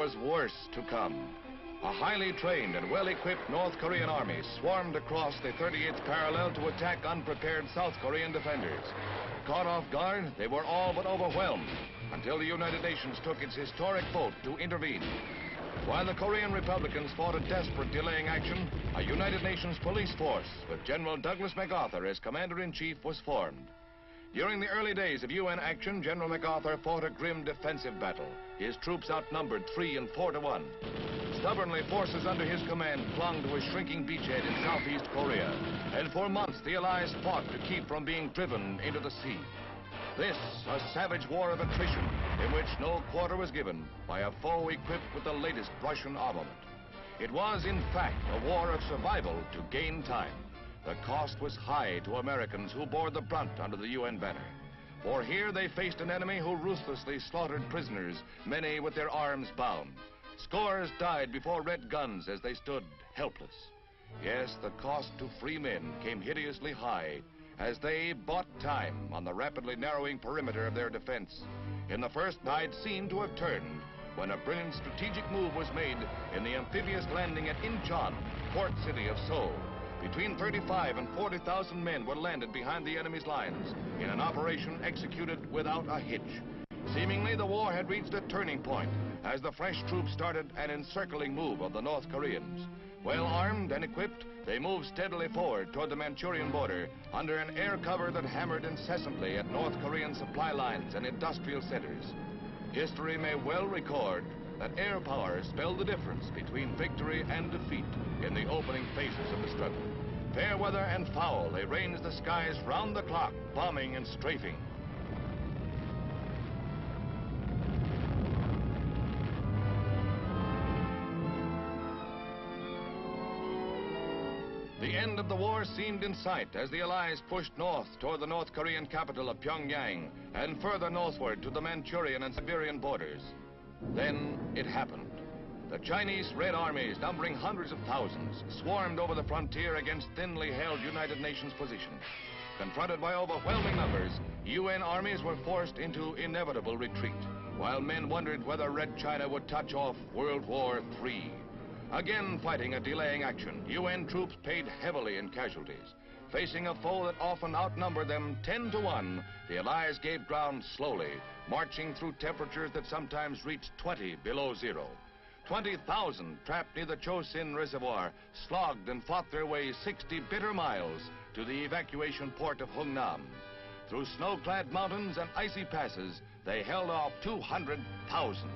was worse to come. A highly trained and well-equipped North Korean army swarmed across the 38th parallel to attack unprepared South Korean defenders. Caught off guard, they were all but overwhelmed until the United Nations took its historic vote to intervene. While the Korean Republicans fought a desperate delaying action, a United Nations police force with General Douglas MacArthur as commander-in-chief was formed. During the early days of UN action, General MacArthur fought a grim defensive battle. His troops outnumbered 3 and 4 to 1. Stubbornly, forces under his command clung to a shrinking beachhead in Southeast Korea, and for months the Allies fought to keep from being driven into the sea. This, a savage war of attrition in which no quarter was given by a foe equipped with the latest Russian armament. It was, in fact, a war of survival to gain time. The cost was high to Americans who bore the brunt under the UN banner. For here they faced an enemy who ruthlessly slaughtered prisoners, many with their arms bound. Scores died before red guns as they stood helpless. Yes, the cost to free men came hideously high as they bought time on the rapidly narrowing perimeter of their defense. In the first tide seemed to have turned when a brilliant strategic move was made in the amphibious landing at Incheon, port city of Seoul. Between 35 and 40,000 men were landed behind the enemy's lines in an operation executed without a hitch. Seemingly, the war had reached a turning point as the fresh troops started an encircling move of the North Koreans. Well armed and equipped, they moved steadily forward toward the Manchurian border under an air cover that hammered incessantly at North Korean supply lines and industrial centers. History may well record that air power spelled the difference between victory and defeat in the opening phases of the struggle. Fair weather and foul, they ranged the skies round the clock, bombing and strafing. The end of the war seemed in sight as the Allies pushed north toward the North Korean capital of Pyongyang and further northward to the Manchurian and Siberian borders. Then it happened. The Chinese Red Armies, numbering hundreds of thousands, swarmed over the frontier against thinly held United Nations positions. Confronted by overwhelming numbers, UN armies were forced into inevitable retreat, while men wondered whether Red China would touch off World War III. Again fighting a delaying action, UN troops paid heavily in casualties. Facing a foe that often outnumbered them 10 to 1, the Allies gave ground slowly, marching through temperatures that sometimes reached 20 below zero. 20,000 trapped near the Chosin Reservoir slogged and fought their way 60 bitter miles to the evacuation port of Hungnam. Through snow-clad mountains and icy passes, they held off 200,000.